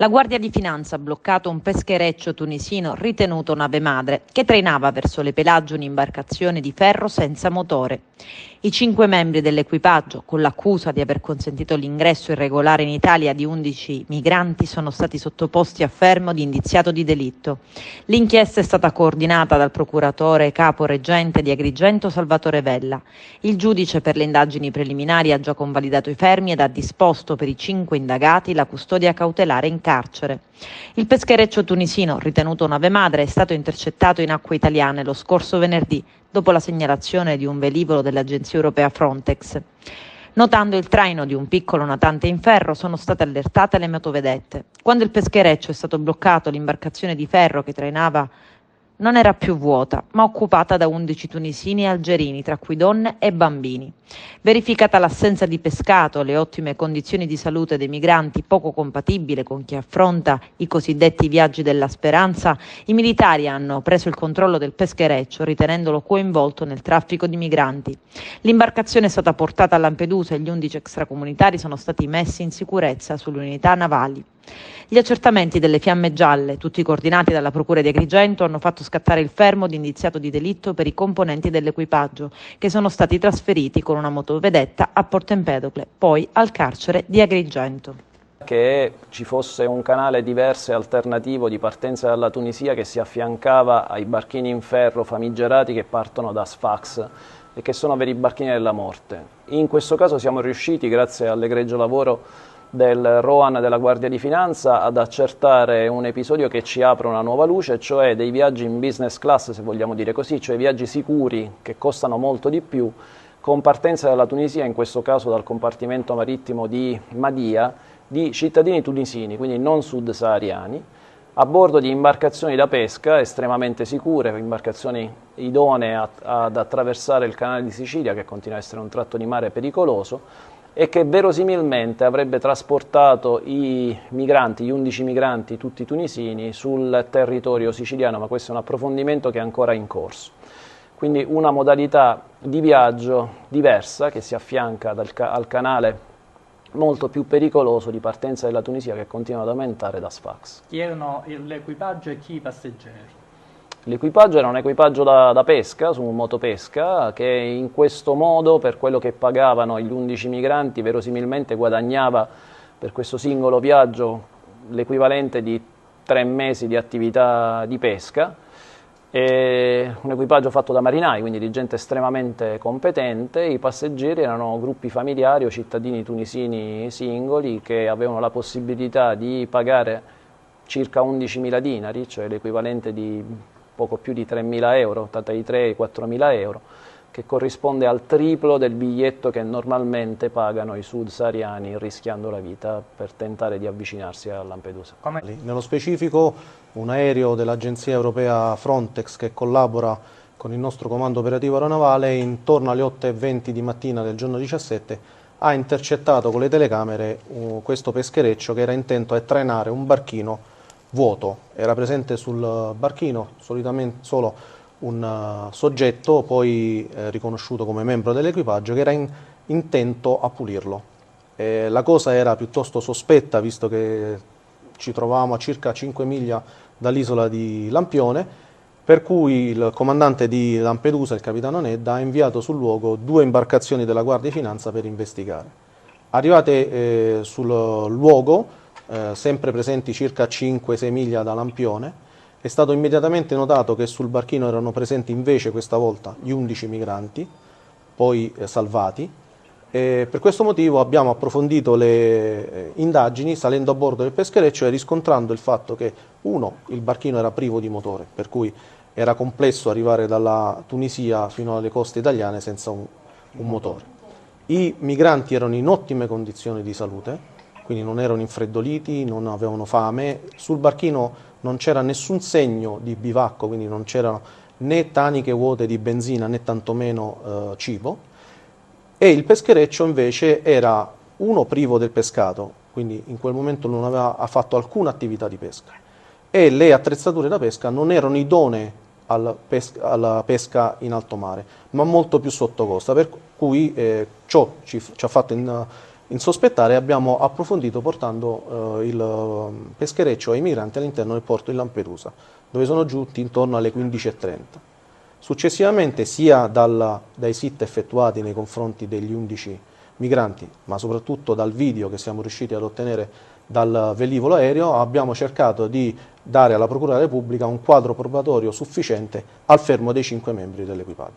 La Guardia di Finanza ha bloccato un peschereccio tunisino ritenuto nave madre che trainava verso le Pelagie un'imbarcazione di ferro senza motore. I 5 membri dell'equipaggio, con l'accusa di aver consentito l'ingresso irregolare in Italia di 11 migranti, sono stati sottoposti a fermo di indiziato di delitto. L'inchiesta è stata coordinata dal procuratore capo reggente di Agrigento Salvatore Vella. Il giudice per le indagini preliminari ha già convalidato i fermi ed ha disposto per i 5 indagati la custodia cautelare in carcere. Il peschereccio tunisino, ritenuto nave madre, è stato intercettato in acque italiane lo scorso venerdì, dopo la segnalazione di un velivolo dell'agenzia europea Frontex. Notando il traino di un piccolo natante in ferro, sono state allertate le motovedette. Quando il peschereccio è stato bloccato, l'imbarcazione di ferro che trainava non era più vuota, ma occupata da 11 tunisini e algerini, tra cui donne e bambini. Verificata l'assenza di pescato, le ottime condizioni di salute dei migranti, poco compatibile con chi affronta i cosiddetti viaggi della speranza, i militari hanno preso il controllo del peschereccio, ritenendolo coinvolto nel traffico di migranti. L'imbarcazione è stata portata a Lampedusa e gli 11 extracomunitari sono stati messi in sicurezza sulle unità navali. Gli accertamenti delle Fiamme Gialle, tutti coordinati dalla Procura di Agrigento, hanno fatto scattare il fermo di indiziato di delitto per i componenti dell'equipaggio, che sono stati trasferiti con una motovedetta a Porto Empedocle, poi al carcere di Agrigento. Che ci fosse un canale diverso e alternativo di partenza dalla Tunisia che si affiancava ai barchini in ferro famigerati che partono da Sfax e che sono veri barchini della morte. In questo caso siamo riusciti, grazie all'egregio lavoro del ROAN della Guardia di Finanza, ad accertare un episodio che ci apre una nuova luce, cioè dei viaggi in business class, se vogliamo dire così, cioè viaggi sicuri che costano molto di più, con partenza dalla Tunisia, in questo caso dal compartimento marittimo di Madia, di cittadini tunisini, quindi non sud-sahariani, a bordo di imbarcazioni da pesca estremamente sicure, imbarcazioni idonee ad attraversare il canale di Sicilia, che continua a essere un tratto di mare pericoloso, e che verosimilmente avrebbe trasportato i migranti, gli 11 migranti, tutti tunisini, sul territorio siciliano, ma questo è un approfondimento che è ancora in corso. Quindi una modalità di viaggio diversa che si affianca al canale molto più pericoloso di partenza della Tunisia, che continua ad aumentare da Sfax. Chi erano l'equipaggio e chi i passeggeri? L'equipaggio era un equipaggio da pesca, su un motopesca, che in questo modo, per quello che pagavano gli 11 migranti, verosimilmente guadagnava per questo singolo viaggio l'equivalente di 3 mesi di attività di pesca. E un equipaggio fatto da marinai, quindi di gente estremamente competente. I passeggeri erano gruppi familiari o cittadini tunisini singoli che avevano la possibilità di pagare circa 11.000 dinari, cioè l'equivalente di poco più di 3.000 euro, tra i 3 e i 4.000 euro, che corrisponde al triplo del biglietto che normalmente pagano i sud-sahariani rischiando la vita per tentare di avvicinarsi a Lampedusa. Nello specifico un aereo dell'agenzia europea Frontex che collabora con il nostro comando operativo aeronavale, intorno alle 8:20 di mattina del giorno 17 ha intercettato con le telecamere questo peschereccio che era intento a trainare un barchino vuoto. Era presente sul barchino solitamente solo un soggetto, poi riconosciuto come membro dell'equipaggio, che era intento a pulirlo. La cosa era piuttosto sospetta, visto che ci trovavamo a circa 5 miglia dall'isola di Lampione, per cui il comandante di Lampedusa, il capitano Nedda, ha inviato sul luogo 2 imbarcazioni della Guardia di Finanza per investigare. Arrivate sul luogo, sempre presenti circa 5-6 miglia da Lampione, è stato immediatamente notato che sul barchino erano presenti invece questa volta gli 11 migranti, poi salvati. Per questo motivo abbiamo approfondito le indagini salendo a bordo del peschereccio e riscontrando il fatto che, uno, il barchino era privo di motore, per cui era complesso arrivare dalla Tunisia fino alle coste italiane senza un motore. I migranti erano in ottime condizioni di salute, quindi non erano infreddoliti, non avevano fame. Sul barchino non c'era nessun segno di bivacco, quindi non c'erano né taniche vuote di benzina né tantomeno cibo. E il peschereccio invece era, uno, privo del pescato, quindi in quel momento non aveva fatto alcuna attività di pesca, e le attrezzature da pesca non erano idonee alla pesca in alto mare, ma molto più sotto costa, per cui ciò ci ha fatto insospettare, abbiamo approfondito portando il peschereccio ai migranti all'interno del porto di Lampedusa, dove sono giunti intorno alle 15:30. Successivamente, sia dai sit effettuati nei confronti degli 11 migranti, ma soprattutto dal video che siamo riusciti ad ottenere dal velivolo aereo, abbiamo cercato di dare alla Procura della Repubblica un quadro probatorio sufficiente al fermo dei 5 membri dell'equipaggio.